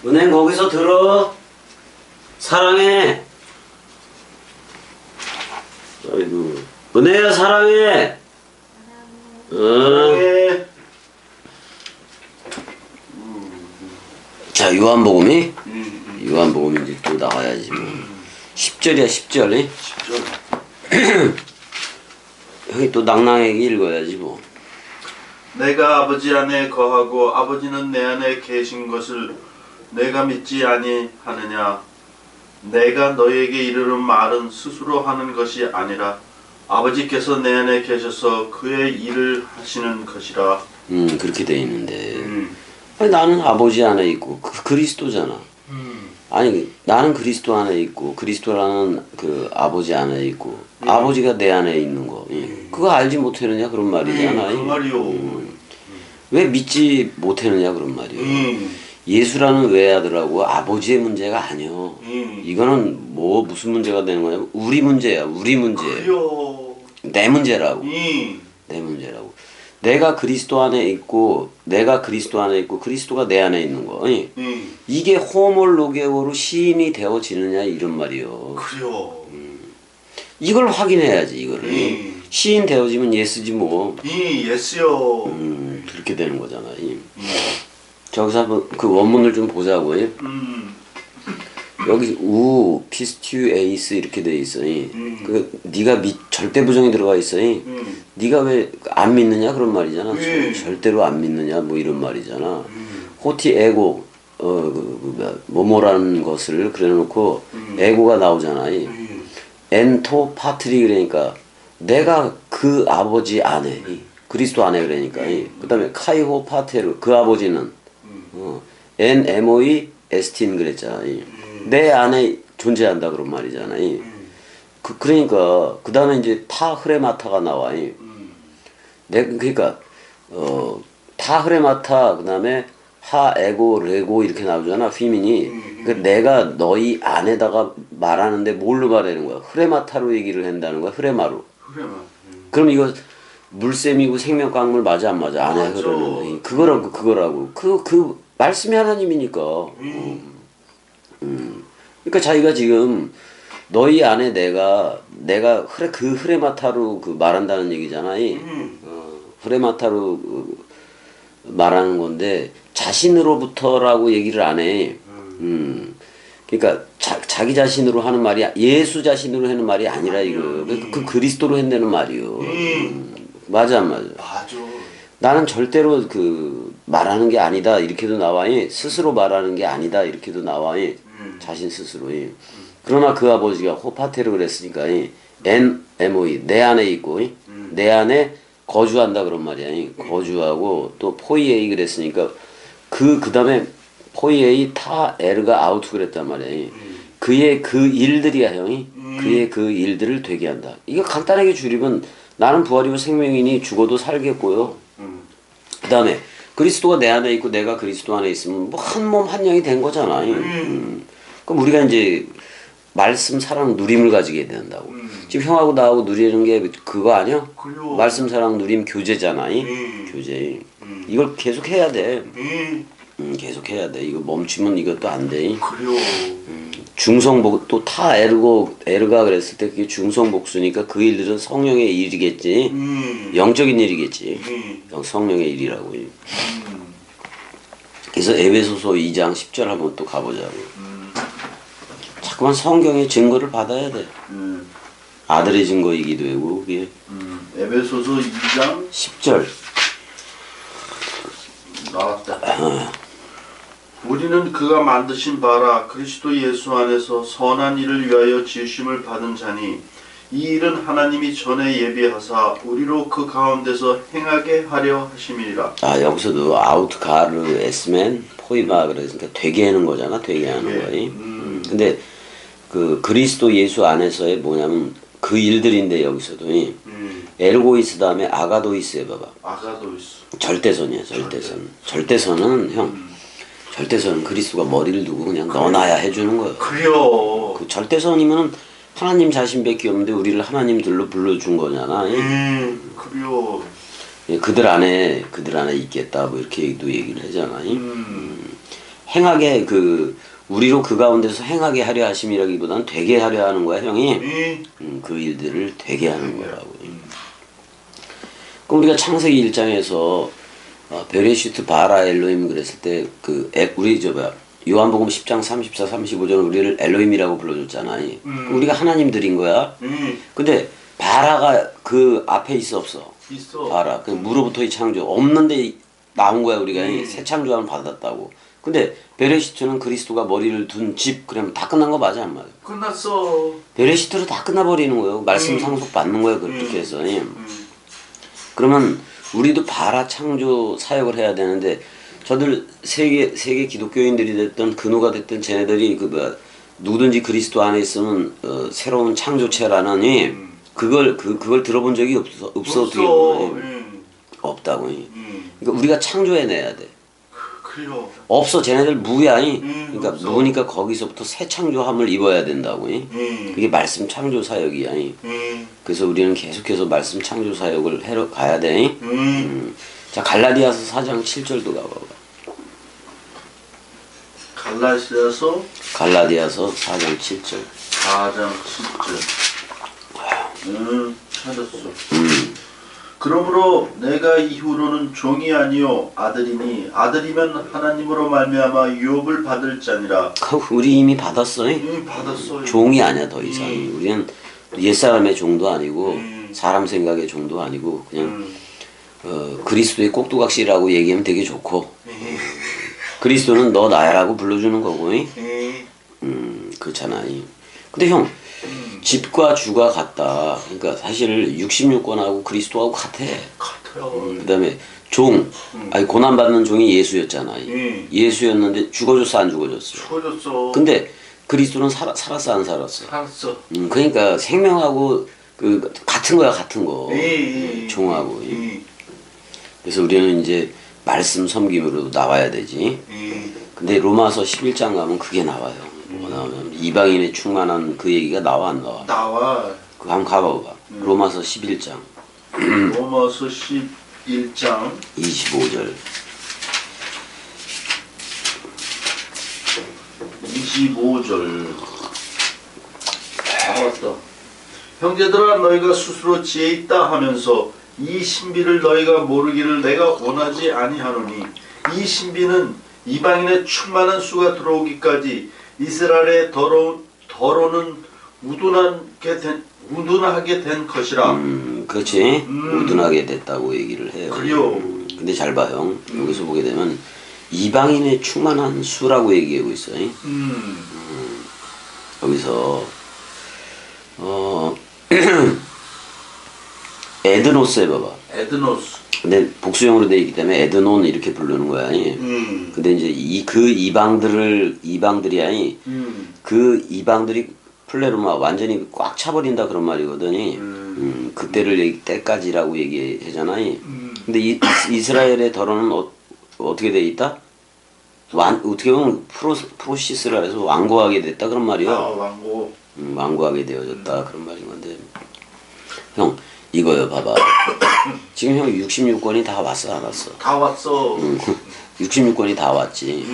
은행 거기서 들어. 사랑해. 아이고. 은혜야 사랑해. 사랑해. 자, 요한복음이? 요한복음이 이제 또 나와야지 뭐. 10절이야 10절. 10절. 형이 또 낭낭하게 읽어야지 뭐. 내가 아버지 안에 거하고 아버지는 내 안에 계신 것을 내가 믿지 아니하느냐. 내가 너에게 이르는 말은 스스로 하는 것이 아니라 아버지께서 내 안에 계셔서 그의 일을 하시는 것이라. 그렇게 돼 있는데. 아니, 나는 아버지 안에 있고 그리스도잖아. 아니, 나는 그리스도 안에 있고 그리스도라는 그 아버지 안에 있고 아버지가 내 안에 있는 거. 그거 알지 못하느냐 그런 말이잖아. 그 말이요. 왜 믿지 못하느냐 그런 말이요. 예수라는 외아들하고 아버지의 문제가 아니요. 이거는 뭐 무슨 문제가 되는 거냐면 우리 문제야. 우리 문제. 그래요. 내 문제라고. 내 문제라고. 내가 그리스도 안에 있고 내가 그리스도 안에 있고 그리스도가 내 안에 있는 거. 이게 호몰로게오로 시인이 되어지느냐 이런 말이요. 그래요. 이걸 확인해야지 이거를. 시인 되어지면 예스지 뭐. 예스요. 그렇게 되는 거잖아. 저기서 한번 그 원문을 좀 보자고. 여기 우 피스튜에이스 이렇게 돼 있어. 그 네가 절대 부정이 들어가 있어. 네가 왜 안 믿느냐 그런 말이잖아. 절대로 안 믿느냐 뭐 이런 말이잖아. 호티 에고 뭐뭐라는 것을 그래놓고 에고가 나오잖아. 엔토 파트리 그러니까 내가 그 아버지 안에 그리스도 안에 그러니까. 그다음에 카이호 파테르 그 아버지는 엔 에모이 에스틴 그랬잖아. 내 안에 존재한다 그런 말이잖아. 그러니까 그 다음에 이제 타 흐레마타가 나와. 그러니까 타 흐레마타 그 다음에 하 에고 레고 이렇게 나오잖아. 휘민이. 그러니까 내가 너희 안에다가 말하는데 뭘로 말하는 거야? 흐레마타로 얘기를 한다는 거야. 흐레마로. 그럼 이거 물샘이고 생명강물 맞아 안 맞아? 안에 흐르는 그거라고. 그 말씀이 하나님이니까. 그러니까 자기가 지금 너희 안에 내가 그 흐레마타로 그 말한다는 얘기잖아. 흐레마타로 말하는 건데 자신으로부터라고 얘기를 안 해. 그러니까 자기 자신으로 하는 말이 예수 자신으로 하는 말이 아니라 이거 그 그리스도로 한다는 말이요. 맞아 안 맞아? 맞아. 나는 절대로 그 말하는 게 아니다 이렇게도 나와. 스스로 말하는 게 아니다 이렇게도 나와. 자신 스스로. 그러나 그 아버지가 호파테르 그랬으니까 엔 에모이 내 안에 있고 내 안에 거주한다 그런 말이야. 거주하고 또 포이에이 그랬으니까 그 다음에 포이에이 타 에르가 아우트 그랬단 말이야. 그의 그 일들이야 형이. 그의 그 일들을 되게 한다. 이거 간단하게 줄이면 나는 부활이고 생명이니 죽어도 살겠고요. 그 다음에 그리스도가 내 안에 있고 내가 그리스도 안에 있으면 뭐 한 몸 한 영이 된 거잖아. 그럼 우리가 이제 말씀 사랑 누림을 가지게 된다고. 지금 형하고 나하고 누리는 게 그거 아니야? 그래요. 말씀 사랑 누림 교제잖아. 교제. 이걸 계속 해야 돼. 계속 해야 돼. 이거 멈추면 이것도 안 돼. 그래요. 중성복 또 타 에르가 그랬을 때 그게 중성복수니까 그 일들은 성령의 일이겠지. 영적인 일이겠지. 성령의 일이라고. 그래서 에베소서 2장 10절 한번 또 가보자고. 자꾸만 성경의 증거를 받아야 돼. 아들의 증거이기도 하고 그게. 에베소서 2장 10절. 나왔다. 우리는 그가 만드신 바라 그리스도 예수 안에서 선한 일을 위하여 지으심을 받은 자니 이 일은 하나님이 전에 예비하사 우리로 그 가운데서 행하게 하려 하심이라. 여기서도 아우트가르 에스멘 포이마 그러니까 되게 하는 거잖아. 되게 하는 거이. 근데 그 그리스도 예수 안에서의 뭐냐면 그 일들인데 여기서도 에르고이스 다음에 아가도이스에 봐봐. 아가도이스. 절대선이야. 절대선은 형. 절대선은 그리스도가 머리를 두고 그냥 넣어놔야 해주는 거예요. 그래요. 그 절대선이면은 하나님 자신밖에 없는데 우리를 하나님들로 불러준 거잖아. 그래요. 그들 안에 있겠다 뭐 이렇게 얘기를 하잖아. 행하게 우리로 그 가운데서 행하게 하려 하심이라기보다는 되게 하려 하는 거야 형이. 그 일들을 되게 하는 거라고. 그럼 우리가 창세기 1장에서 베레시트 바라 엘로힘 그랬을 때 우리 요한복음 10장 34, 35절 우리를 엘로힘이라고 불러줬잖아. 우리가 하나님들인 거야. 근데 바라가 그 앞에 있어 없어? 있어. 바라. 그 무로부터의 창조 없는데 나온 거야 우리가. 새 창조함을 받았다고. 근데 베레시트는 그리스도가 머리를 둔 집 그러면 다 끝난 거 맞아 안 맞아? 끝났어. 베레시트로 다 끝나버리는 거예요. 말씀 상속 받는 거예요 그렇게 해서. 그러면 우리도 바라 창조 사역을 해야 되는데 저들 세계 기독교인들이 됐든 근호가 됐든 쟤네들이 누구든지 그리스도 안에 있으면 새로운 창조체라느니 그걸 들어본 적이 없어 어떻게 없다고. 그러니까 우리가 창조해내야 돼. 그래요. 없어 쟤네들 무야. 그러니까 없어. 누구니까 거기서부터 새 창조함을 입어야 된다고. 그게 말씀 창조 사역이야. 그래서 우리는 계속해서 말씀 창조 사역을 해러 가야 돼. 자 갈라디아서 4장 7절도 가봐봐. 갈라디아서 4장 7절. 4장 7절. 찾았어. 그러므로 내가 이후로는 종이 아니요 아들이니 아들이면 하나님으로 말미암아 유업을 받을 자니라. 우리 이미 받았어. 이미 받았어. 종이 아니야 더 이상. 우리는 옛사람의 종도 아니고 사람 생각의 종도 아니고 그냥 그리스도의 꼭두각시라고 얘기하면 되게 좋고 그리스도는 너 나야라고 불러주는 거고. 그렇잖아. 근데 형 집과 주가 같다. 그러니까 사실 66권하고 그리스도하고 같아요. 그다음에 종, 아니 고난 받는 종이 예수였잖아. 예수였는데 죽어줬어 안 죽어줬어? 죽어줬어. 근데 그리스도는 살았어 안 살았어? 살았어. 그러니까 생명하고 같은 거야 같은 거. 종하고. 그래서 우리는 이제 말씀 섬김으로 나와야 되지. 근데 로마서 11장 가면 그게 나와요. 나오면 이방인의 충만한 그 얘기가 나와 안 나와? 나와. 그거 한번 가봐봐. 로마서 11장. 로마서 11장 25절. 25절. 맞다. 형제들아 너희가 스스로 지혜 있다 하면서 이 신비를 너희가 모르기를 내가 원하지 아니하노니 이 신비는 이방인의 충만한 수가 들어오기까지 이스라엘의 더러는 우둔하게 된 것이라. 그렇지. 우둔하게 됐다고 얘기를 해요. 그래요. 근데 잘 봐, 형. 여기서 보게 되면 이방인의 충만한 수라고 얘기하고 있어요. 여기서 에드노스 해봐봐. 에드노스. 근데 복수형으로 되어 있기 때문에 에드논 이렇게 부르는 거야. 근데 이제 그 이방들이 아니 그 이방들이 플레로마 완전히 꽉 차버린다 그런 말이거든. 그때를 때까지라고 얘기하잖아. 근데 이스라엘의 더러는 어떻게 돼 있다? 어떻게 보면 프로시스라 해서 완고하게 됐다 그런 말이야. 완고. 완고하게 되어졌다 그런 말인 건데. 형 이거요 봐봐. 지금 형 66권이 다 왔어 안 왔어? 다 왔어. 66권이 다 왔지.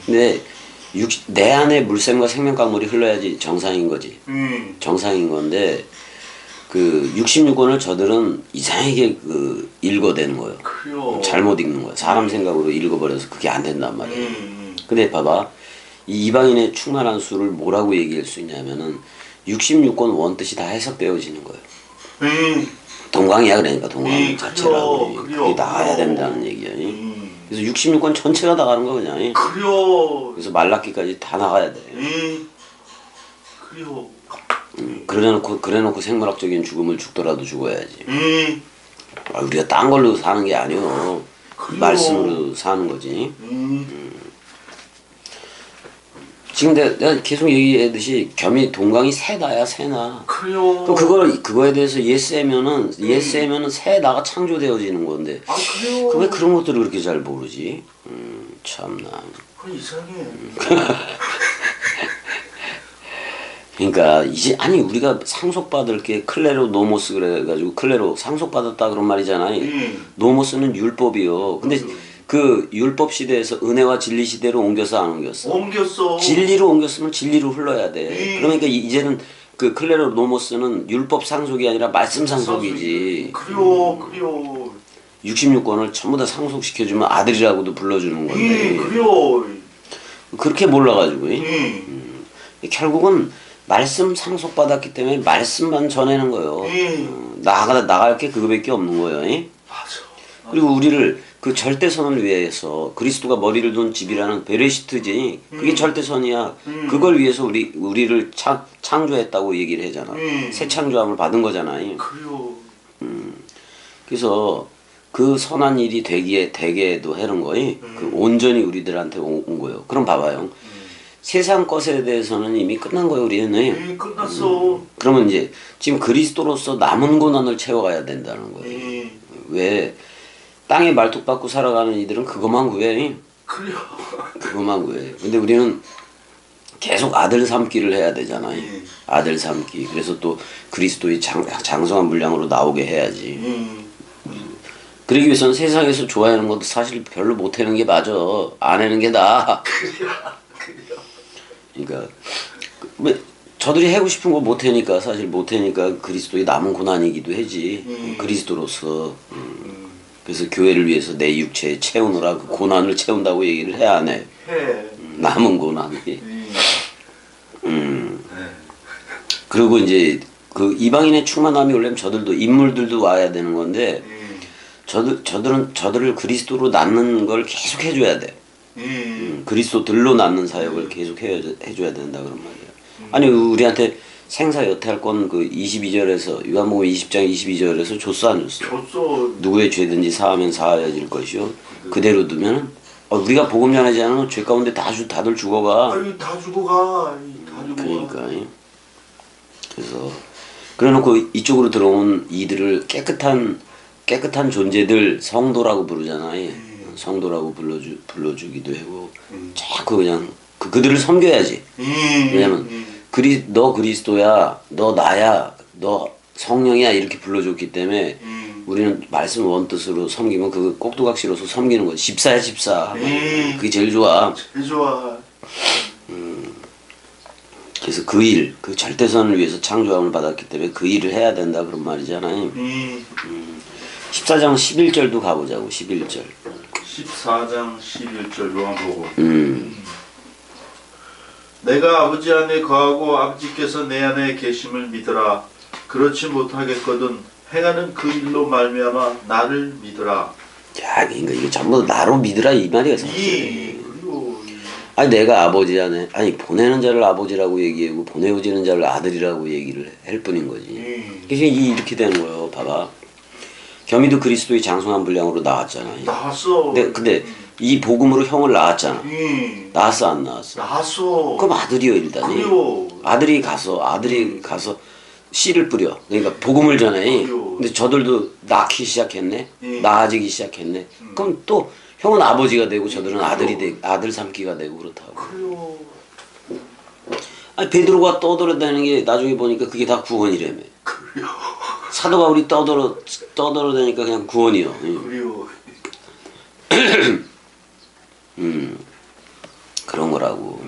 근데 내 안에 물샘과 생명강물이 흘러야지 정상인 거지. 정상인 건데 그 66권을 저들은 이상하게 읽어대는 거예요. 그래요. 잘못 읽는 거야. 사람 생각으로 읽어버려서 그게 안 된단 말이에요. 근데 봐봐. 이 이방인의 충만한 수를 뭐라고 얘기할 수 있냐면은 66권 원뜻이 다 해석되어지는 거예요. 동강이야 그러니까 동강 자체라고. 그게 나와야 된다는 얘기야. 그래서 66권 전체가 나가는 거 그냥. 그래요. 그래서 말라기까지 다 나가야 돼. 그래요. 그래놓고 생물학적인 죽음을 죽더라도 죽어야지. 우리가 딴 걸로 사는 게 아니오. 말씀으로 사는 거지. 지금 내가 계속 얘기했듯이 겸이 동강이 새다야 새나. 그래요. 그럼 그거에 대해서 예스하면은 새다가 창조되어지는 건데. 아 그래요. 왜 그런 것들을 그렇게 잘 모르지? 참나. 이상해. 그러니까 이제 아니 우리가 상속받을 게 클레로 노모스 그래가지고 클레로 상속받았다 그런 말이잖아요. 노모스는 율법이요. 근데 그 율법 시대에서 은혜와 진리 시대로 옮겨서 안 옮겼어? 옮겼어. 진리로 옮겼으면 진리로 흘러야 돼. 예. 그러니까 이제는 그 클레로 노모스는 율법 상속이 아니라 말씀 상속이지. 그래요. 66권을 전부 다 상속시켜주면 아들이라고도 불러주는 건데. 그래요. 그렇게 몰라가지고. 예. 결국은 말씀 상속받았기 때문에 말씀만 전하는 거예요. 나갈 게 그거밖에 없는 거예요. 맞아. 그리고 우리를 그 절대선을 위해서 그리스도가 머리를 둔 집이라는 베레시트지. 그게 절대선이야. 그걸 위해서 우리를 창조했다고 얘기를 하잖아. 새 창조함을 받은 거잖아요. 그래요. 그래서 그 선한 일이 되게도 하는 거이. 그 온전히 우리들한테 온 거예요. 그럼 봐봐요. 세상 것에 대해서는 이미 끝난 거예요, 우리는. 끝났어. 그러면 이제 지금 그리스도로서 남은 고난을 채워가야 된다는 거예요. 왜? 땅에 말뚝박고 살아가는 이들은 그것만 구해. 그래요. 그것만 구해. 근데 우리는 계속 아들 삼기를 해야 되잖아요. 아들 삼기. 그래서 또 그리스도의 장성한 분량으로 나오게 해야지. 그러기 위해서는 세상에서 좋아하는 것도 사실 별로 못하는 게 맞아. 안 하는 게 나아. 그러니까 저들이 하고 싶은 거 못하니까 사실 못하니까 그리스도의 남은 고난이기도 하지. 그리스도로서. 그래서 교회를 위해서 내 육체에 채우느라 그 고난을 채운다고 얘기를 해야 안 해. 남은 고난이. 그리고 이제 그 이방인의 충만함이 오려면 저들도 인물들도 와야 되는 건데 저들을 그리스도로 낳는 걸 계속 해줘야 돼. 그리스도들로 낳는 사역을 계속 해줘야 된다 그런 말이야. 아니 우리한테 생사 여태할권 그 22절에서 요한복음 20장 22절에서 줬어 안 줬어? 줬어. 누구의 죄든지 사하면 사하여질 것이요. 그대로 두면 우리가 복음 전하지 않으면 죄 가운데 다들 죽어가. 아유 다 죽어가. 그러니까 그래서 그래놓고 이쪽으로 들어온 이들을 깨끗한 존재들 성도라고 부르잖아요. 성도라고 불러주기도 하고 자꾸 그냥 그들을 섬겨야지. 왜냐면 너 그리스도야, 너 나야, 너 성령이야 이렇게 불러줬기 때문에 우리는 말씀 원뜻으로 섬기면 그 꼭두각시로서 섬기는 거지. 집사야 집사. 그게 제일 좋아. 제일 좋아. 그래서 그 절대선을 위해서 창조함을 받았기 때문에 그 일을 해야 된다 그런 말이잖아요. 14장 11절도 가보자고. 11절. 14장 11절 요한복음. 내가 아버지 안에 거하고 아버지께서 내 안에 계심을 믿으라. 그렇지 못하겠거든 행하는 그 일로 말미암아 나를 믿으라. 야, 그러니까 이거 전부 나로 믿으라 이 말이야 사실. 아니 내가 아버지 안에 보내는 자를 아버지라고 얘기하고 보내어지는 자를 아들이라고 얘기를 할 뿐인 거지. 그래서 이렇게 되는 거예요. 봐봐. 겸이도 그리스도의 장성한 분량으로 나왔잖아요. 나왔어. 근데 이 복음으로 형을 낳았잖아. 낳았어 안 낳았어? 낳았어. 그럼 아들이요 일단이. 그래요. 아들이 가서 씨를 뿌려. 그러니까 복음을 전해. 근데 저들도 낳기 시작했네. 낳아지기 시작했네. 그럼 또 형은 아버지가 되고 저들은 아들 삼기가 되고 그렇다고. 그래요. 아니 베드로가 떠돌아다니는 게 나중에 보니까 그게 다 구원이라며. 그래요. 사도 바울이 떠돌아다니까 그냥 구원이요. 그래요. 그런 거라고.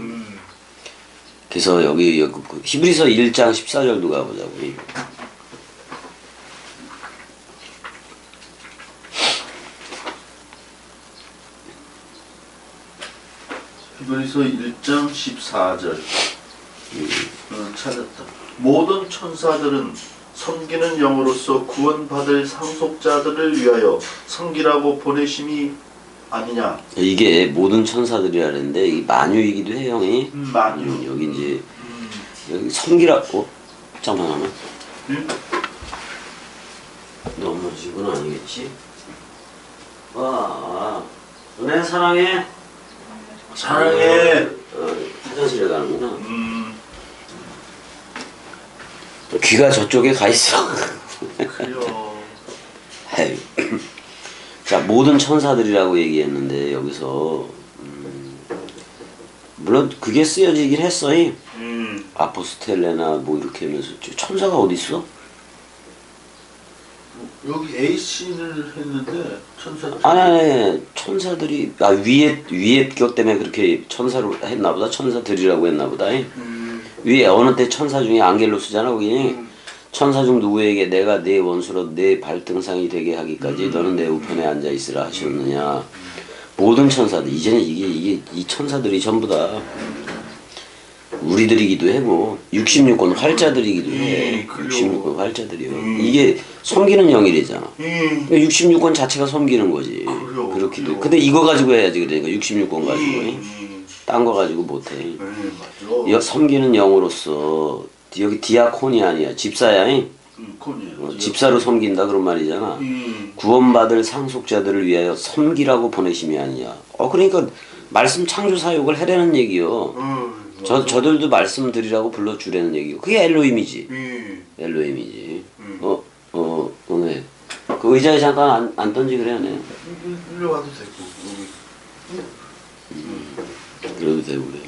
그래서 여기 히브리서 1장 14절도 가보자고. 히브리서 1장 14절. 찾았다. 모든 천사들은 섬기는 영으로서 구원받을 상속자들을 위하여 섬기라고 보내심이 아니냐. 이게 모든 천사들이라 그랬는데 이 만유이기도 해요, 형이. 만유. 여기 이제 여기 섬기라고. 잠깐만. 넘어진 건 아니겠지? 와, 은혜 사랑해. 사랑해. 화장실에 가는구나. 귀가 저쪽에 가 있어. 그래요. 자, 모든 천사들이라고 얘기했는데 여기서 물론 그게 쓰여지긴 했어. 아포스텔레나 뭐 이렇게 하면서 천사가 어디 있어? 여기 A신을 했는데 천사들. 아니, 천사들이 위에 것 때문에 그렇게 천사로 했나 보다. 천사들이라고 했나 보다. 위에 어느 때 천사 중에 안겔로스잖아 거기. 천사 중 누구에게 내가 네 원수로 네 발등상이 되게 하기까지 너는 내 우편에 앉아 있으라 하셨느냐. 모든 천사들 이제는 이게 이 천사들이 전부 다 우리들이기도 하고 66권 활자들이기도 해. 66권 활자들이요. 이게 섬기는 영이래잖아. 66권 자체가 섬기는 거지. 그렇기도 해. 근데 이거 가지고 해야지. 그러니까 66권 가지고. 딴 거 가지고 못해. 섬기는 영으로서 여기 디아콘이 아니야. 집사야. 집사로 섬긴다 그런 말이잖아. 구원받을 상속자들을 위하여 섬기라고 보내심이 아니야. 그러니까 말씀 창조 사역을 해라는 얘기요. 저들도 말씀 드리라고 불러주라는 얘기고. 그게 엘로힘이지. 엘로힘이지. 네. 그 의자에 잠깐 안 던지 그래, 네. 일로 와도 되고, 그래도 되고 그래.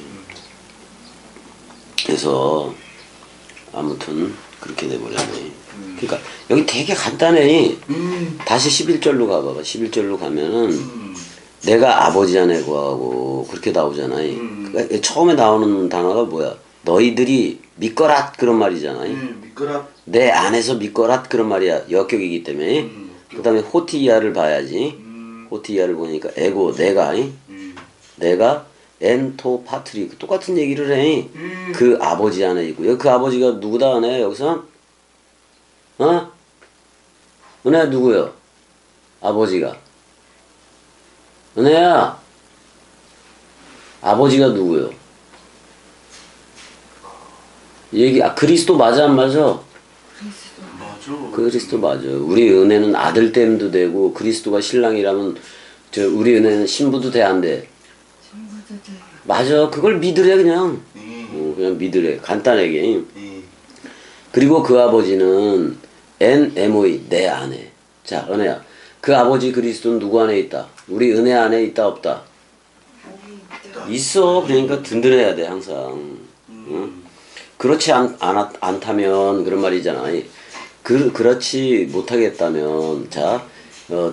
그래서 아무튼 그렇게 돼버렸네. 그러니까 여기 되게 간단해. 다시 11절로 가봐봐. 11절로 가면은 내가 아버지 안에 거하고 그렇게 나오잖아. 그러니까 처음에 나오는 단어가 뭐야? 너희들이 믿거라 그런 말이잖아. 믿거라. 내 안에서 믿거라 그런 말이야. 역격이기 때문에. 그 다음에 호티이아를 봐야지. 호티이아를 보니까 에고 내가 엔토 파트리 똑같은 얘기를 해. 그 아버지 안에 있고. 그 아버지가 누구다 하네 여기서? 은혜야 누구요? 아버지가. 은혜야 아버지가 누구요? 그리스도 맞아 안 맞아? 그리스도 맞아. 우리 은혜는 아들됨도 되고 그리스도가 신랑이라면 우리 은혜는 신부도 돼 안 돼? 맞아. 그걸 믿으래 그냥. 그냥 믿으래. 간단하게. 그리고 그 아버지는 NMOE 내 안에. 자 은혜야 그 아버지 그리스도는 누구 안에 있다? 우리 은혜 안에 있다 없다? 있어. 그러니까 든든해야 돼 항상. 그렇지 않다면 그런 말이잖아. 그렇지 못하겠다면 자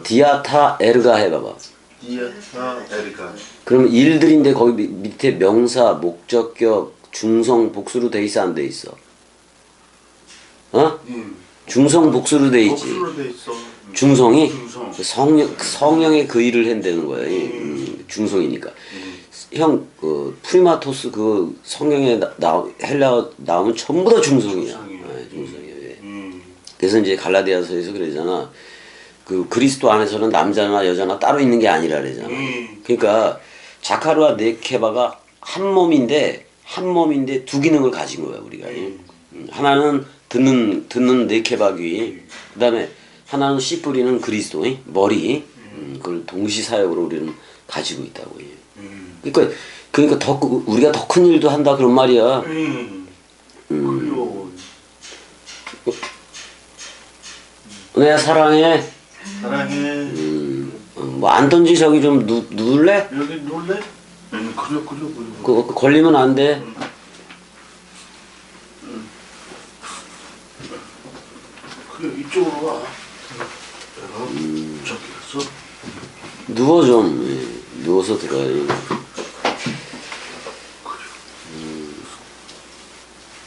디아타 에르가 해봐봐. 디아타 에르가. 그러면 일들인데 거기 밑에 명사, 목적격, 중성, 복수로 돼 있어 안 돼 있어? 중성 복수로 돼 있지. 복수로 돼 있어. 중성이 중성. 성령의 그 일을 한다는 거야. 중성이니까. 형 프리마토스 그 성경에 헬라 나오면 전부 다 중성이야. 중성이야. 그래서 이제 갈라디아서에서 그러잖아. 그 그리스도 안에서는 남자나 여자나 따로 있는 게 아니라 그러잖아. 그러니까 자카르와 네케바가 한 몸인데 두 기능을 가진 거야 우리가. 하나는 듣는 네케바귀, 그다음에 하나는 씨 뿌리는 그리스도 머리. 그걸 동시 사역으로 우리는 가지고 있다고. 그러니까 우리가 더 큰 일도 한다 그런 말이야. 은혜야 사랑해. 사랑해. 뭐 안 던지 저기 좀 누울래? 여기 놀래? 그래. 걸리면 안 돼. 그래 이쪽으로 와. 저기 가서 누워 좀. 누워서 들어요.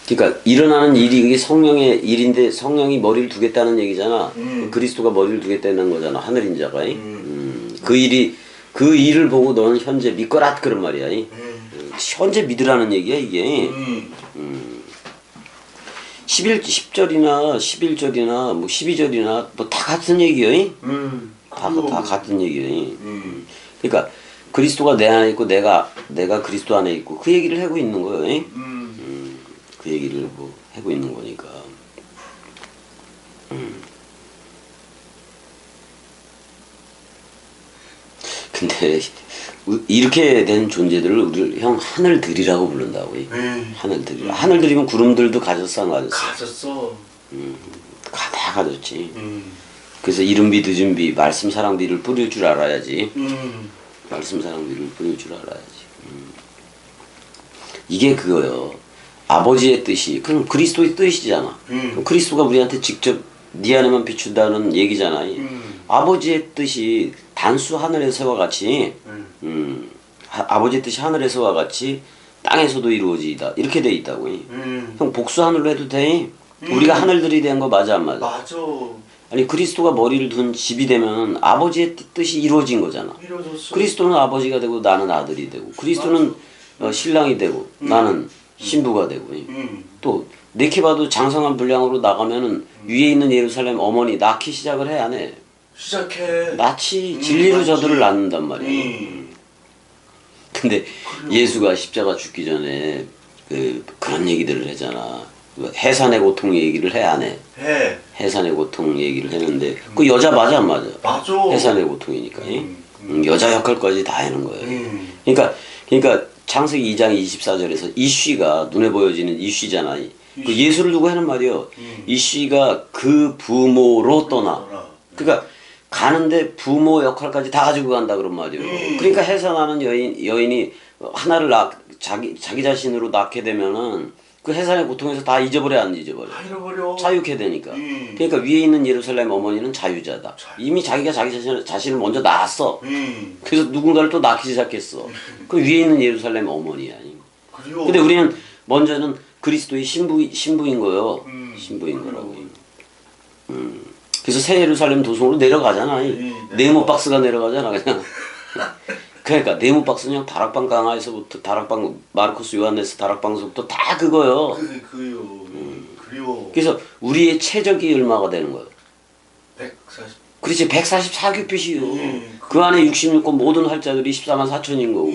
그러니까 일어나는 일이 그게 성령의 일인데 성령이 머리를 두겠다는 얘기잖아. 그리스도가 머리를 두겠다는 거잖아. 하늘인 자가. 그 일을 보고 너는 현재 믿거라 그런 말이야. 현재 믿으라는 얘기야 이게. 10절이나 11절이나 뭐 12절이나 뭐 다 같은 얘기야. 다 같은 얘기야. 그러니까 그리스도가 내 안에 있고 내가 그리스도 안에 있고 그 얘기를 하고 있는 거예요. 그 얘기를 뭐 하고 있는 거니까. 근데 이렇게 된 존재들을 우리 형 하늘들이라고 부른다고. 하늘들. 하늘들이면 구름들도 가졌어 안 가졌어? 가졌어. 다 가졌지. 그래서 이른비 늦은비 말씀 사랑비를 뿌릴 줄 알아야지. 말씀 사랑비를 뿌릴 줄 알아야지. 이게 그거요. 아버지의 뜻이 그럼 그리스도의 뜻이잖아. 그럼 그리스도가 우리한테 직접 네 안에만 비춘다는 얘기잖아. 아버지의 뜻이 단수 하늘에서와 같이 아버지의 뜻이 하늘에서와 같이 땅에서도 이루어지이다. 이렇게 돼 있다고. 형 복수 하늘로 해도 돼. 우리가 하늘들이 된 거 맞아 안 맞아? 맞아. 아니 그리스도가 머리를 둔 집이 되면 아버지의 뜻이 이루어진 거잖아. 이루어졌어. 그리스도는 아버지가 되고 나는 아들이 되고 그리스도는 신랑이 되고 나는 신부가 되고 또 내게 봐도 장성한 분량으로 나가면은 위에 있는 예루살렘 어머니 낳기 시작을 해 안 해? 시작해. 낳지 진리로 저들을 낳는단 말이야. 근데 예수가 십자가 죽기 전에 그런 얘기들을 하잖아. 해산의 고통 얘기를 해 안 해? 해. 해산의 고통 얘기를 했는데 그 여자 맞아 안 맞아? 맞아. 해산의 고통이니까 여자 역할까지 다 하는 거예요. 그러니까 창세기 2장 24절에서 이쉬가 눈에 보여지는 이쉬잖아. 그 예수를 두고 하는 말이요. 이쉬가 그 부모로 떠나. 그러니까 가는데 부모 역할까지 다 가지고 간다 그런 말이요. 그러니까 해산하는 여인이 하나를 자기 자신으로 낳게 되면은 그 해산의 고통에서 다 잊어버려 안 잊어버려? 잃어버려. 자유케 되니까. 그러니까 위에 있는 예루살렘 어머니는 자유자다. 이미 자기가 자기 자신을 먼저 낳았어. 그래서 누군가를 또 낳기 시작했어. 그 위에 있는 예루살렘 어머니야. 근데 우리는 먼저는 그리스도의 신부인 거요. 신부인 거라고. 그래서 새 예루살렘 도성으로 내려가잖아. 네모 박스가 내려가잖아 그냥. 그러니까 네모 박스는 그냥 다락방 강화에서부터 다락방 마르코스 요한네스 다락방서부터 다 그거요. 그리워. 그래서 우리의 최적이 얼마가 되는 거예요? 140. 그렇지 144규빗이요. 그 안에 66권 모든 활자들이 14만 4천인 거고.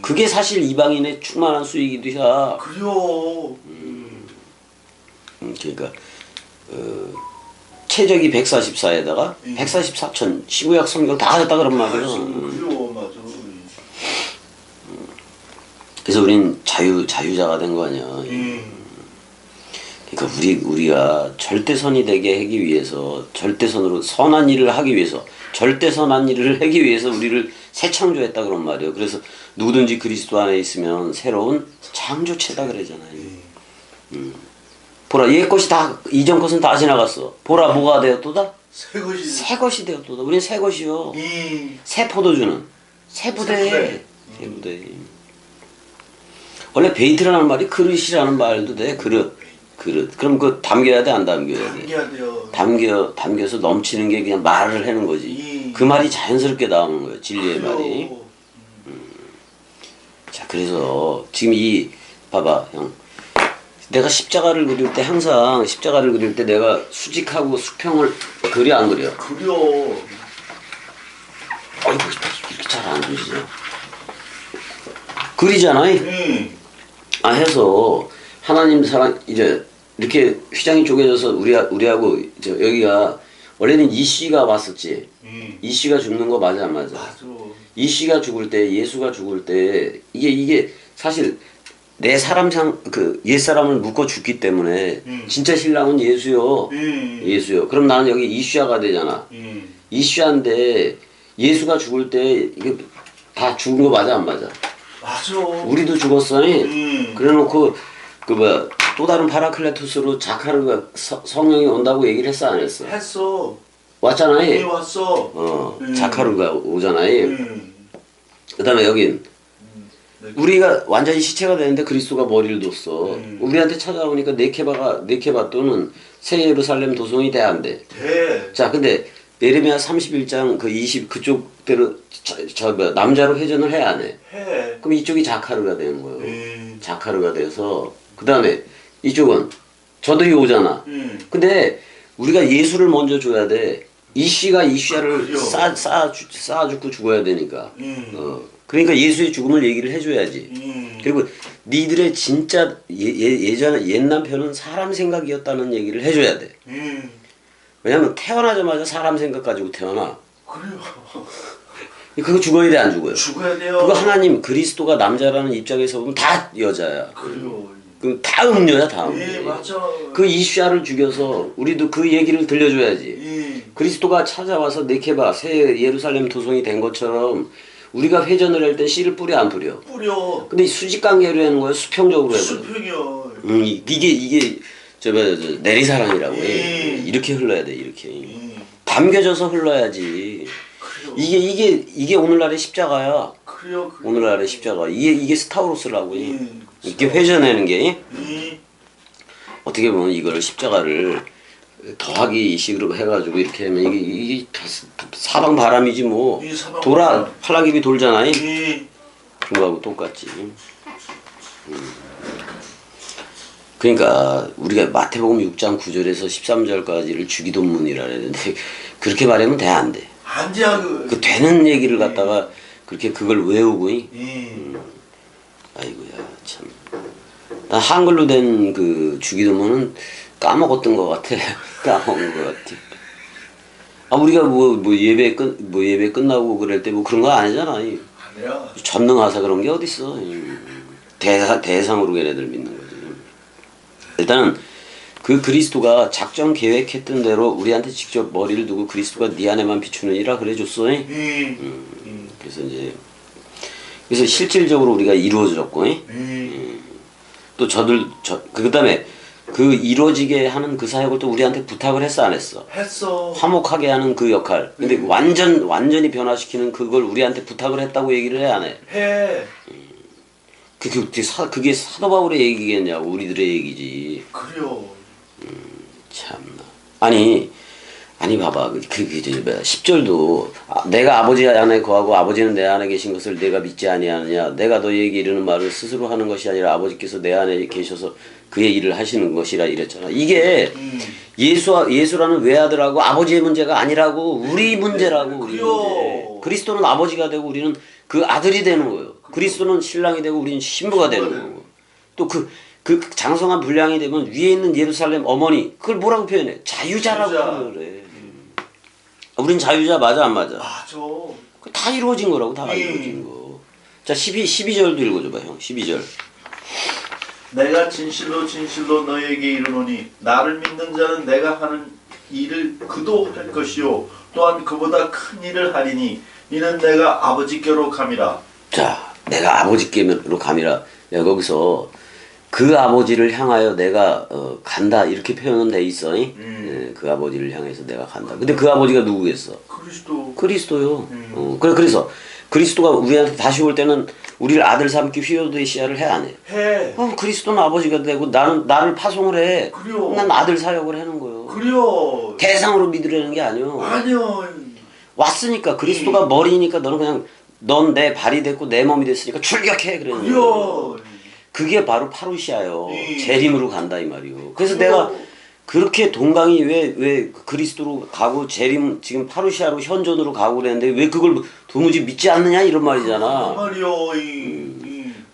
그게 사실 이방인의 충만한 수익이기도 해. 그리워. 그러니까 최적이 144에다가 144천 시구약 성경 다 가졌다 그런 말이에요. 그리워 맞아. 그래서 우린 자유자가 된 거 아니야. 그러니까 우리가 절대선이 되게 하기 위해서 절대선으로 선한 일을 하기 위해서 절대선한 일을 하기 위해서 우리를 새 창조했다 그런 말이에요. 그래서 누구든지 그리스도 안에 있으면 새로운 창조체다 그러잖아요. 보라 옛 것이 다 이전 것은 다 지나갔어. 보라 뭐가 되었도다? 새 것이 되었도다. 우린 새 것이요. 새 포도주는 새 부대. 새 부대. 원래 베이트라는 말이 그릇이라는 말도 돼. 그릇. 그럼 그 담겨야 돼 안 담겨야 돼? 담겨야 돼요. 담겨서 넘치는 게 그냥 말을 하는 거지. 그 말이 자연스럽게 나오는 거예요. 진리의 말이. 자 그래서 지금 봐봐 형. 내가 십자가를 그릴 때 항상 십자가를 그릴 때 내가 수직하고 수평을 그려 안 그려? 그려. 아이고 이렇게 잘 안 그리죠. 그리잖아요. 해서 하나님 사랑 이제 이렇게 휘장이 쪼개져서 우리하고 여기가 원래는 이씨가 왔었지. 이씨가 죽는 거 맞아 안 맞아? 맞아. 이씨가 죽을 때 예수가 죽을 때 이게 사실 내 옛사람을 묶어 죽기 때문에 진짜 신랑은 예수요. 예수요. 그럼 나는 여기 이슈아가 되잖아. 이슈아인데 예수가 죽을 때 이게 다 죽은 거 맞아 안 맞아? 맞아. 우리도 죽었어. 그래놓고 또 다른 파라클레토스로 자카르가 성령이 온다고 얘기를 했어 안 했어? 했어. 왔잖아요. 왔어. 자카르가 오잖아요. 그다음에 여긴 우리가 완전히 시체가 되는데 그리스도가 머리를 뒀어. 우리한테 찾아오니까 네케바 또는 새 예루살렘 도성이 돼 안 돼? 돼. 자 근데 예레미야 31장 20 그쪽대로 남자로 회전을 해 안 해? 해. 그럼 이쪽이 자카르가 되는 거예요. 자카르가 돼서 그 다음에 이쪽은 저들이 오잖아. 근데 우리가 예수를 먼저 줘야 돼. 이씨가 이씨야를 쌓아 죽고 죽어야 되니까. 그러니까 예수의 죽음을 얘기를 해줘야지. 그리고 니들의 진짜 예전에 옛 남편은 사람 생각이었다는 얘기를 해줘야 돼. 왜냐면 태어나자마자 사람 생각 가지고 태어나. 그래요. 그거 죽어야 돼 안 죽어요? 죽어야 돼요. 그거 하나님 그리스도가 남자라는 입장에서 보면 다 여자야. 그래요. 다 음녀야 다 음녀. 예 맞아. 그 이슈아를 죽여서 우리도 그 얘기를 들려줘야지. 그리스도가 찾아와서 네케바 새 예루살렘 도성이 된 것처럼 우리가 회전을 할 때 씨를 뿌려 안 뿌려? 뿌려. 근데 수직관계로 하는 거야 수평적으로 해야 돼. 수평이요. 이게 내리사랑이라고 해. 이렇게 흘러야 돼. 이렇게 담겨져서 흘러야지. 그래요. 이게 오늘날의 십자가야. 그래요. 오늘날의 십자가. 이게 스타우로스라고 해. 이렇게 회전하는 게 어떻게 보면 이걸 십자가를 더하기 식으로 해가지고 이렇게 하면 이게 사방 바람이지 뭐. 돌아 팔락입이 돌잖아요. 그거하고 똑같지. 그러니까 우리가 마태복음 6장 9절에서 13절까지를 주기도문이라 그랬는데 그렇게 말하면 돼 안 돼? 안 돼. 그 되는 얘기를 갖다가 그렇게 그걸 외우고 아이고야 참. 난 한글로 된 그 주기도문은 까먹었던 것 같아. 까먹은 것 같아. 아 우리가 뭐 예배 끝나고 그럴 때 뭐 그런 거 아니잖아. 아니야. 전능하사 그런 게 어딨어. 대상으로 걔네들 믿는 거지. 일단은 그 그리스도가 작정 계획했던 대로 우리한테 직접 머리를 두고 그리스도가 네 안에만 비추느니라 그래줬어. 그래서 실질적으로 우리가 이루어졌고, 또 그다음에 그 이루어지게 하는 그 사역을 또 우리한테 부탁을 했어 안 했어? 했어. 화목하게 하는 그 역할. 근데 완전히 변화시키는 그걸 우리한테 부탁을 했다고 얘기를 해 안 해? 해. 그게 사도 바울의 얘기겠냐고 우리들의 얘기지. 그래요. 참나. 아니 봐봐. 10절도 내가 아버지 안에 거하고 아버지는 내 안에 계신 것을 내가 믿지 아니하느냐. 내가 너희에게 이르는 말을 스스로 하는 것이 아니라 아버지께서 내 안에 계셔서 그의 일을 하시는 것이라 이랬잖아. 이게 예수라는 외아들하고 아버지의 문제가 아니라고 우리 문제라고 우리 문제. 그리스도는 아버지가 되고 우리는 그 아들이 되는 거예요. 그리스도는 신랑이 되고 우리는 신부가 되는 거고. 또 그 장성한 분량이 되면 위에 있는 예루살렘 어머니 그걸 뭐라고 표현해? 자유자라고 그래. 우린 자유자 맞아 안 맞아? 맞아. 다 이루어진 거라고 다 이루어진 거. 자 12절도 읽어줘봐 형. 12절. 내가 진실로 너에게 이르노니 나를 믿는 자는 내가 하는 일을 그도 할 것이요 또한 그보다 큰 일을 하리니 이는 내가 아버지께로 감이라. 자 내가 아버지께로 감이라. 내가 거기서 그 아버지를 향하여 내가 간다 이렇게 표현은 돼 있어. 그 아버지를 향해서 내가 간다. 근데 그 아버지가 누구겠어? 그리스도요. 그래서 그리스도가 우리한테 다시 올 때는 우리를 아들 삼기 휘어도의 씨앗을 해 안 해? 해. 그리스도는 아버지가 되고 나를 파송을 해. 그래요. 난 아들 사역을 하는 거예요. 그래요. 대상으로 믿으려는 게 아니요. 아니요. 왔으니까 그리스도가 머리니까 너는 그냥 넌 내 발이 됐고 내 몸이 됐으니까 출격해 그러는 거예요. 그게 바로 파루시아요. 재림으로 간다 이 말이요. 그래서 내가 그렇게 동강이 왜 그리스도로 가고 재림 지금 파루시아로 현존으로 가고 그랬는데 왜 그걸 도무지 믿지 않느냐 이런 말이잖아. 말이요.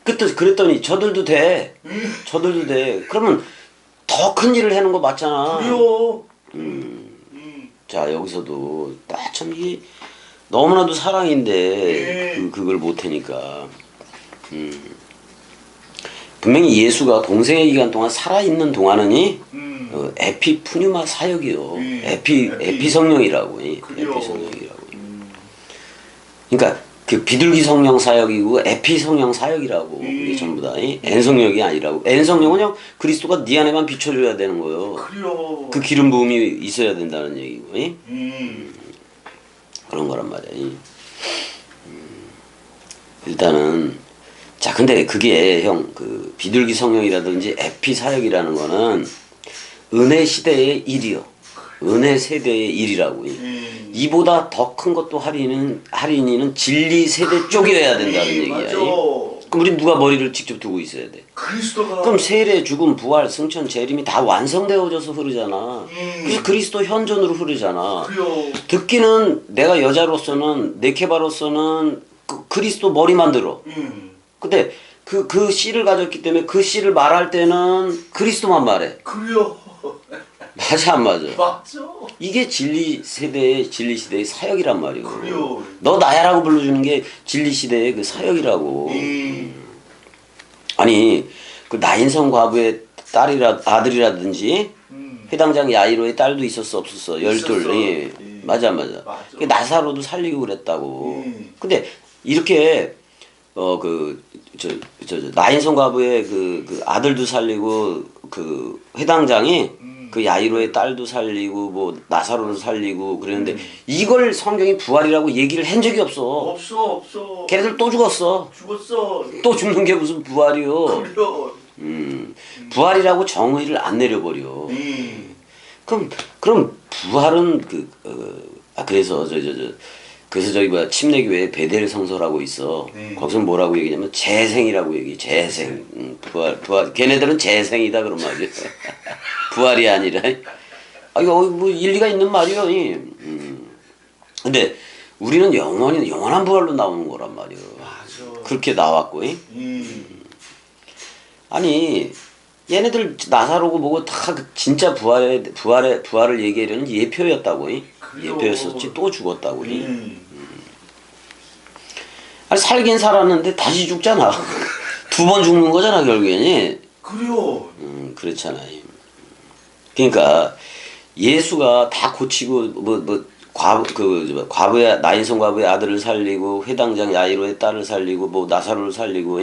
그랬더니 저들도 돼. 저들도 돼. 그러면 더 큰 일을 하는 거 맞잖아. 그래요. 자 여기서도 딱 참 이게 너무나도 사랑인데 그걸 못하니까. 분명히 예수가 동생의 기간 동안 살아있는 동안은 에피푸뉴마 사역이요. 에피 성령이라고. 에피 성령이라고. 그러니까 그 비둘기 성령 사역이고 에피 성령 사역이라고. 이게 전부 다. N 성령이 아니라고. N 성령은 그냥 그리스도가 네 안에만 비춰줘야 되는 거예요. 그래요. 그 기름 부음이 있어야 된다는 얘기고. 그런 거란 말이야. 일단은 자 근데 그게 형 그 비둘기 성령이라든지 에피 사역이라는 거는 은혜 시대의 일이요. 은혜 세대의 일이라고. 이보다 더 큰 것도 할인이는 진리 세대 쪽이어야 된다는 얘기야. 맞아. 그럼 우리 누가 머리를 직접 두고 있어야 돼? 그리스도가. 그럼 세례, 죽음, 부활, 승천, 재림이 다 완성되어져서 흐르잖아. 그래서 그리스도 현존으로 흐르잖아. 그래요. 듣기는 내가 여자로서는 네케바로서는 그리스도 머리만 들어. 근데 그 씨를 가졌기 때문에 그 씨를 말할 때는 그리스도만 말해. 그래요. 맞아 안 맞아? 맞아. 이게 진리 시대의 사역이란 말이오. 그래요. 너 나야라고 불러주는 게 진리 시대의 그 사역이라고. 아니 그 나인성 과부의 아들이라든지 회당장 야이로의 딸도 있었어 없었어? 12. 맞아. 그 나사로도 살리고 그랬다고. 근데 이렇게 나인성 과부의 그 아들도 살리고 그 회당장이 그 야이로의 딸도 살리고 뭐 나사로를 살리고 그랬는데 이걸 성경이 부활이라고 얘기를 한 적이 없어. 없어. 걔네들 또 죽었어. 죽었어. 또 죽는 게 무슨 부활이요? 그래요. 부활이라고 정의를 안 내려버려. 그럼 부활은 그래서 저기 뭐야 침례교회 베델 성서라고 있어. 거기서 뭐라고 얘기냐면 재생이라고 얘기해. 재생. 부활. 걔네들은 재생이다 그런 말이야. 부활이 아니라. 이거 뭐 일리가 있는 말이요. 근데 우리는 영원한 부활로 나오는 거란 말이야. 맞아. 그렇게 나왔고. 아니 얘네들 나사로고 뭐고 다 진짜 부활을 얘기하려는 예표였다고. 예표였었지 또 죽었다고. 아니 살긴 살았는데 다시 죽잖아. 두 번 죽는 거잖아 결국에는. 그래요. 그렇잖아. 그러니까 예수가 다 고치고 과부의 나인성 과부의 아들을 살리고 회당장 야이로의 딸을 살리고 뭐 나사로를 살리고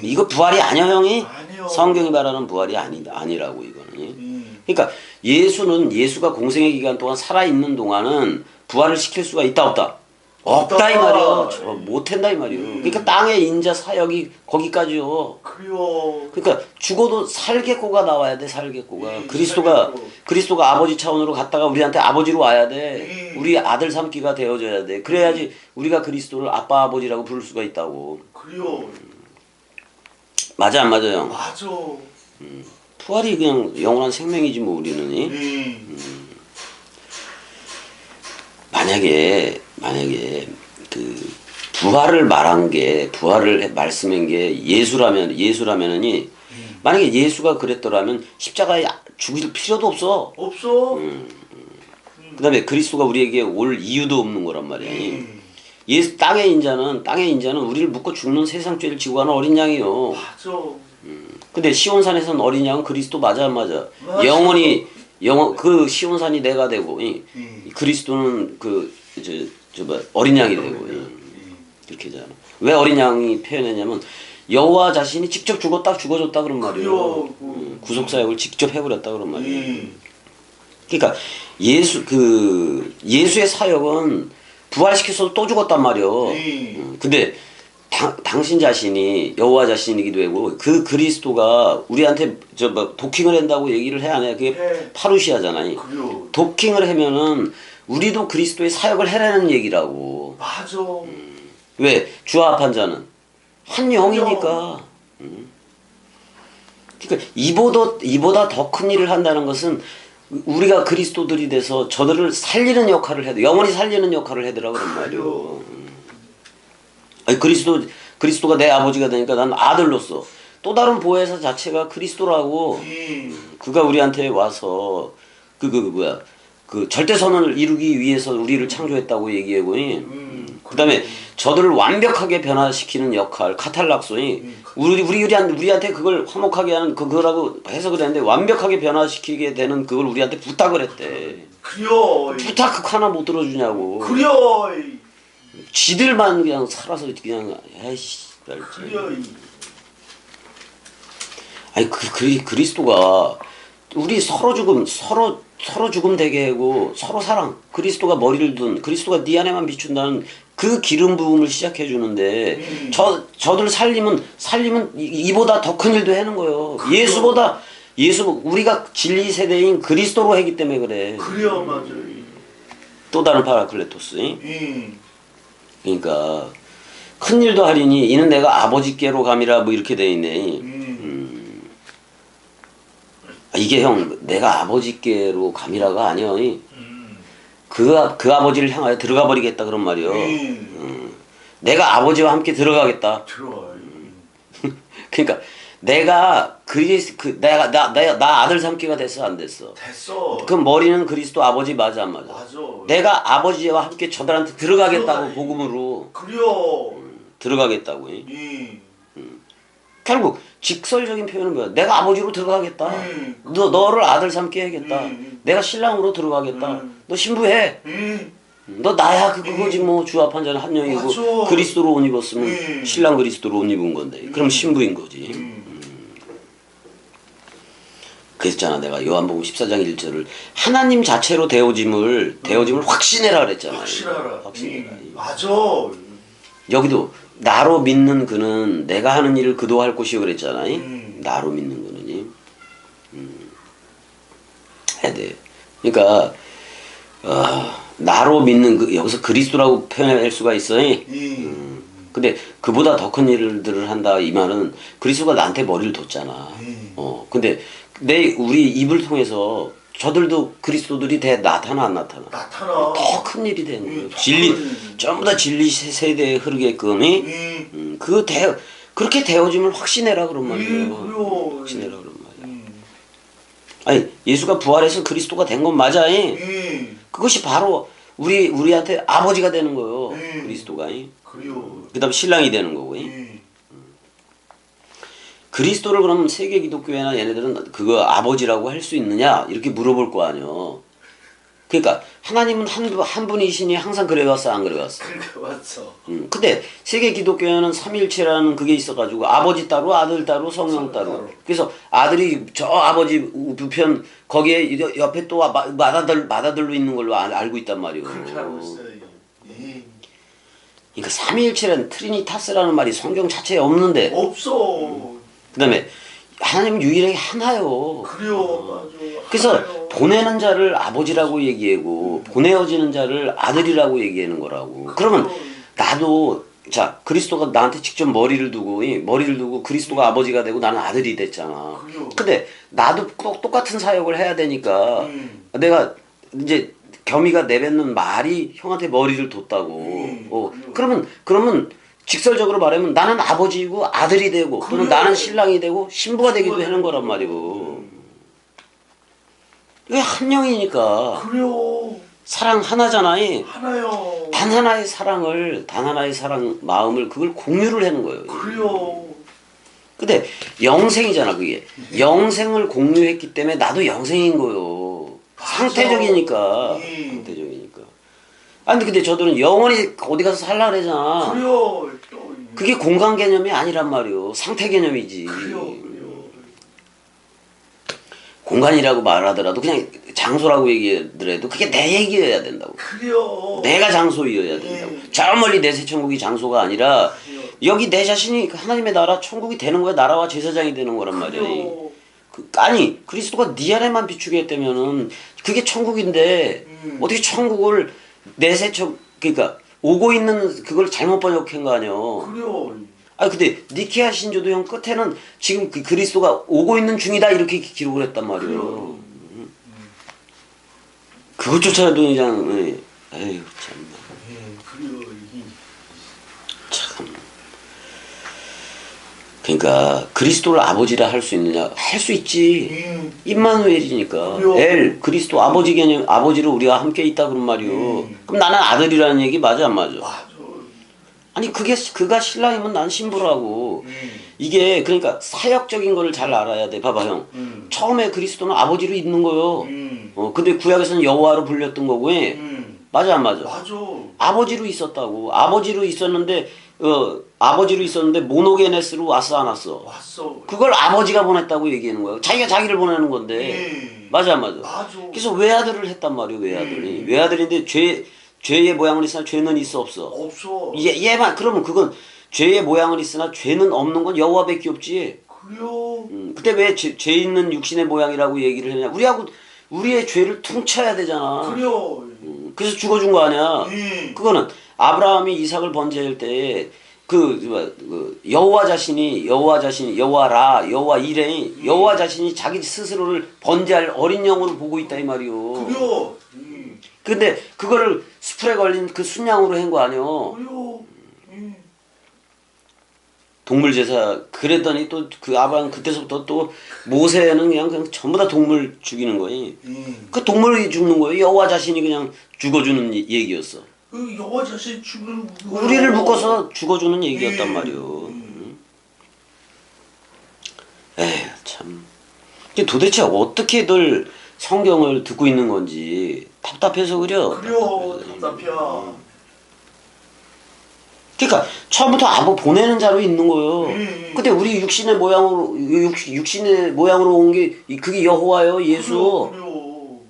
이거 부활이 아니야 형이? 아니요. 성경이 말하는 부활이 아니라고 이거는. 그러니까 예수가 공생의 기간 동안 살아 있는 동안은 부활을 시킬 수가 있다 없다? 없다 이 말이야. 못한다 이 말이야. 그러니까 땅의 인자 사역이 거기까지요. 그래요. 그러니까 죽어도 살겠고가 나와야 돼. 살겠고가. 그리스도가 아버지 차원으로 갔다가 우리한테 아버지로 와야 돼. 우리 아들 삼기가 되어져야 돼. 그래야지 우리가 그리스도를 아빠 아버지라고 부를 수가 있다고. 그래요. 맞아 안 맞아요? 맞아. 부활이 그냥 영원한 생명이지 뭐 우리는. 만약에 그 부활을 말씀한 게 예수라면은 만약에 예수가 그랬더라면 십자가에 죽일 필요도 없어. 없어. 그다음에 그리스도가 우리에게 올 이유도 없는 거란 말이야. 땅의 인자는 우리를 묶고 죽는 세상 죄를 지고 가는 어린 양이요. 맞아. 근데 시온산에서는 어린 양은 그리스도 맞아 안 맞아? 그 시온산이 내가 되고 그리스도는 어린 양이 되고 이렇게 잖아. 왜 어린 양이 표현했냐면 여호와 자신이 직접 죽어줬다 그런 말이에요. 구속 사역을 직접 해버렸다 그런 말이에요. 그러니까 예수의 사역은 부활시켜서 또 죽었단 말이에요. 근데 당신 자신이 여호와 자신이기도 하고 그 그리스도가 우리한테 도킹을 한다고 얘기를 해야 해. 그게 파루시아잖아요. 도킹을 하면은 우리도 그리스도의 사역을 해라는 얘기라고. 맞아. 왜? 주합한 자는 한 영이니까. 그러니까 이보다 더 큰 일을 한다는 것은 우리가 그리스도들이 돼서 저들을 살리는 역할을 해도 영원히 살리는 역할을 해더라 그런 말이요. 아니 그리스도가 내 아버지가 되니까 난 아들로서 또 다른 보혜사 자체가 그리스도라고. 그가 우리한테 와서 그 절대선언을 이루기 위해서 우리를 창조했다고 얘기하고 그다음에 저들을 완벽하게 변화시키는 역할 카탈락소니 우리한테 그걸 화목하게 하는 그거라고 해석을 했는데 완벽하게 변화시키게 되는 그걸 우리한테 부탁을 했대. 그래요. 부탁 하나 못 들어주냐고. 그래요. 지들만 그냥 살아서 그냥 에이씨. 그래요. 아니 그리스도가 우리 서로 죽음 되게 하고 서로 사랑. 그리스도가 머리를 둔 그리스도가 네 안에만 비춘다는 그 기름 부음을 시작해 주는데 저들 살리면 이보다 더 큰 일도 하는 거예요. 우리가 진리 세대인 그리스도로 하기 때문에 그래. 그래요, 맞아요. 또 다른 파라클레토스. 그러니까 큰 일도 하리니 이는 내가 아버지께로 감이라 뭐 이렇게 돼 있네. 이게 형 내가 아버지께로 감이라가 아니야. 그 아버지를 향하여 들어가 버리겠다 그런 말이요. 내가 아버지와 함께 들어가겠다. 들어와요. 그러니까 내가 나 아들 삼기가 됐어 안 됐어? 됐어. 그 머리는 그리스도 아버지 맞아 안 맞아? 맞아. 내가 아버지와 함께 저들한테 들어가겠다고 복음으로. 그래요. 들어가겠다고. 결국 직설적인 표현은 뭐야? 내가 아버지로 들어가겠다. 너를 아들 삼게 해야겠다. 내가 신랑으로 들어가겠다. 너 신부해. 너 나야 그거지 뭐. 주합한 자는 한 명이고 맞아. 그리스도로 옷 입었으면 신랑 그리스도로 옷 입은 건데 그럼 신부인 거지. 그랬잖아. 내가 요한복음 14장 1절을 하나님 자체로 되어짐을 확신해라 그랬잖아. 확실하라. 확신해라. 맞아. 여기도 나로 믿는 그는 내가 하는 일을 그도 할 것이요 그랬잖아. 나로 믿는 그는이. 해야 돼. 그러니까 나로 믿는 그 여기서 그리스도라고 표현할 수가 있어. 근데 그보다 더 큰 일들을 한다 이 말은 그리스도가 나한테 머리를 뒀잖아. 근데 우리 입을 통해서 저들도 그리스도들이 나타나 안 나타나? 나타나. 더 큰 일이 되는 거예요. 진리 전부 다 진리 세대에 흐르게끔 그렇게 되어짐을 확신해라 그런 말이에요. 확신해라 그런 말이야. 아니 예수가 부활해서 그리스도가 된 건 맞아. 그것이 바로 우리한테 아버지가 되는 거예요. 그리스도가. 그다음 신랑이 되는 거고. 그리스도를 그럼 세계 기독교회나 얘네들은 그거 아버지라고 할 수 있느냐 이렇게 물어볼 거 아니요. 그러니까 하나님은 한 분이시니 항상 그래왔어 안 그래왔어? 그러니까 맞죠. 근데 세계 기독교회는 삼일체라는 그게 있어가지고 아버지 따로 아들 따로 성령 따로. 그래서 아들이 저 아버지 우편 거기에 옆에 또 마다들로 있는 걸로 알고 있단 말이에요. 그렇게 알고 있어요. 그러니까 삼위일체라는 트리니타스라는 말이 성경 자체에 없는데. 없어. 그다음에 하나님은 유일하게 하나요. 그래요, 맞아. 그래서 하나요. 보내는 자를 아버지라고 얘기하고 보내어지는 자를 아들이라고 얘기하는 거라고. 그러면 나도 자 그리스도가 나한테 직접 머리를 두고 그리스도가 아버지가 되고 나는 아들이 됐잖아. 근데 나도 똑같은 사역을 해야 되니까 내가 이제 겸이가 내뱉는 말이 형한테 머리를 뒀다고. 그러면 직설적으로 말하면 나는 아버지이고 아들이 되고 또는 나는 신랑이 되고 신부가 되기도 하는 거란 말이고. 이게 한 영이니까. 그래요. 사랑 하나잖아. 하나요. 단 하나의 사랑 마음을 그걸 공유를 하는 거예요. 그래요. 근데 영생이잖아 그게. 영생을 공유했기 때문에 나도 영생인 거예요. 상태적이니까. 상태적이니까. 아니 근데 저들은 영원히 어디 가서 살라 그러잖아. 그래요. 그게 공간 개념이 아니란 말이요. 상태 개념이지. 그래요. 공간이라고 말하더라도 그냥 장소라고 얘기하더라도 그게 내 얘기여야 된다고. 그래요. 내가 장소이어야 된다고. 저 멀리 내 새 천국이 장소가 아니라 여기 내 자신이 하나님의 나라 천국이 되는 거야. 나라와 제사장이 되는 거란 말이야. 아니 그리스도가 네 안에만 비추게 했다면은 그게 천국인데 어떻게 천국을 그러니까 오고 있는 그걸 잘못 번역한 거 아니야. 그래요. 아니 근데 니케아 신조도 형 끝에는 지금 그 그리스도가 오고 있는 중이다 이렇게 기록을 했단 말이에요. 그것조차도 그냥 에휴 참나. 그래요. 참. 그러니까 그리스도를 아버지라 할 수 있느냐? 할 수 있지. 임마누엘이니까. 그리스도 아버지 개념, 아버지로 우리가 함께 있다 그런 말이요. 그럼 나는 아들이라는 얘기 맞아 안 맞아? 맞아. 아니 그가 신랑이면 난 신부라고. 이게 그러니까 사역적인 거를 잘 알아야 돼. 봐봐 형. 처음에 그리스도는 아버지로 있는 거요. 근데 구약에서는 여호와로 불렸던 거고. 맞아 안 맞아? 맞아. 아버지로 있었다고. 아버지로 있었는데 모노게네스로 왔어 안 왔어? 왔어. 그걸 아버지가 보냈다고 얘기하는 거예요. 자기가 자기를 보내는 건데. 맞아 안 맞아? 맞아. 그래서 외아들을 했단 말이에요. 외아들이. 외아들인데 죄의 모양은 있으나 죄는 있어 없어? 없어. 얘만 그러면 그건 죄의 모양은 있으나 죄는 없는 건 여호와밖에 없지. 그래요. 그때 왜 죄 있는 육신의 모양이라고 얘기를 했냐? 우리의 죄를 퉁쳐야 되잖아. 그래요. 그래서 죽어준 거 아니야. 그거는 아브라함이 이삭을 번제할 때 여호와 자신이 여호와 이레 여호와 자신이 자기 스스로를 번제할 어린 영으로 보고 있다 이 말이요. 그래요. 근데 그거를 수풀에 걸린 그 순양으로 한 거 아니요. 그래요. 동물 제사 그랬더니 또 그 아브라함 그때서부터 또 모세는 그냥 전부 다 동물 죽이는 거예요. 그 동물이 죽는 거예요. 여호와 자신이 그냥 죽어주는 얘기였어. 그 여호와 자신 죽는 우리를 묶어서 죽어주는 얘기였단 말이오. 에휴 참. 도대체 어떻게들 성경을 듣고 있는 건지 답답해서 그래요. 그래요. 답답해. 그러니까 처음부터 아버 보내는 자로 있는 거예요. 근데 우리 육신의 모양으로 육신의 모양으로 온 게 그게 여호와요, 예수. 그래요.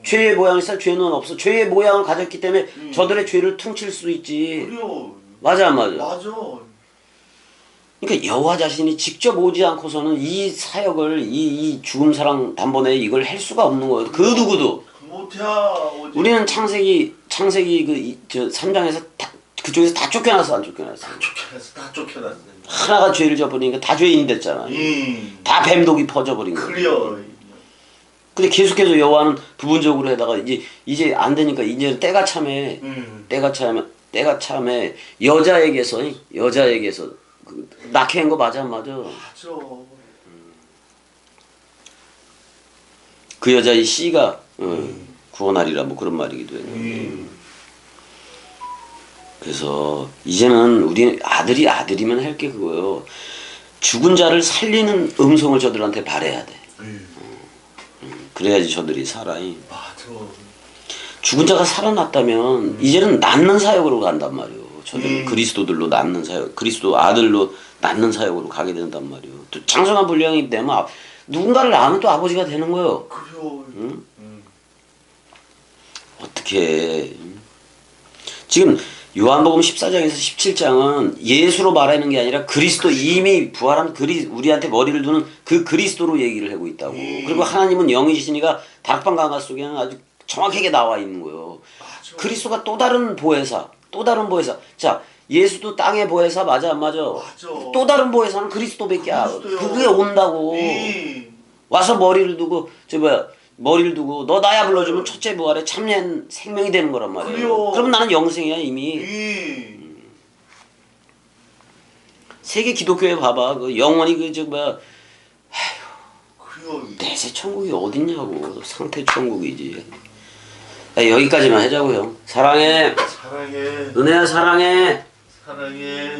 죄의 모양이 있어, 죄는 없어. 죄의 모양을 가졌기 때문에 저들의 죄를 퉁칠 수 있지. 그래요. 맞아 안 맞아? 맞아. 그러니까 여호와 자신이 직접 오지 않고서는 이 사역을 이 죽음 사랑 단번에 이걸 할 수가 없는 거예요. 그 누구도. 못해야 오지. 우리는 창세기 저 3장에서 그쪽에서 다 쫓겨났어, 안 쫓겨났어? 다 쫓겨났어. 하나가 죄를 져버리니까 다 죄인이 됐잖아. 다 뱀독이 퍼져버린 거야. 그래요. 근데 계속해서 여호와는 부분적으로 해다가 이제 안 되니까 이제 때가 참에 여자에게서 그 낳게 한 거 맞아 안 맞아? 맞아. 그 여자의 씨가 구원하리라 뭐 그런 말이기도 해요. 그래서 이제는 우리 아들이면 할 게 그거예요. 죽은 자를 살리는 음성을 저들한테 바래야 돼. 그래야지 저들이 살아. 맞아. 죽은 자가 살아났다면 이제는 낳는 사역으로 간단 말이에요. 저들은 그리스도들로 낳는 사역, 그리스도 아들로 낳는 사역으로 가게 된단 말이에요. 또 장성한 분량이 되면 누군가를 낳으면 또 아버지가 되는 거예요. 그래요. 어떻게 지금 요한복음 14장에서 17장은 예수로 말하는 게 아니라 그리스도 이미 부활한 우리한테 머리를 두는 그 그리스도로 얘기를 하고 있다고. 그리고 하나님은 영이시니까 다락방 강가 속에는 아주 정확하게 나와 있는 거예요. 맞아. 그리스도가 또 다른 보혜사. 자, 예수도 땅의 보혜사 맞아 안 맞아? 맞아. 또 다른 보혜사는 그리스도밖에 그리스도요. 그게 온다고. 와서 머리를 두고 너 나야 불러주면 첫째 부활에 참된 생명이 되는 거란 말이에요. 그래요. 그럼 나는 영생이야 이미. 세계 기독교에 봐봐. 그 영원히 그래요. 내세 천국이 어딨냐고. 상태 천국이지. 야, 여기까지만 하자고요. 사랑해. 사랑해. 은혜야 사랑해. 사랑해.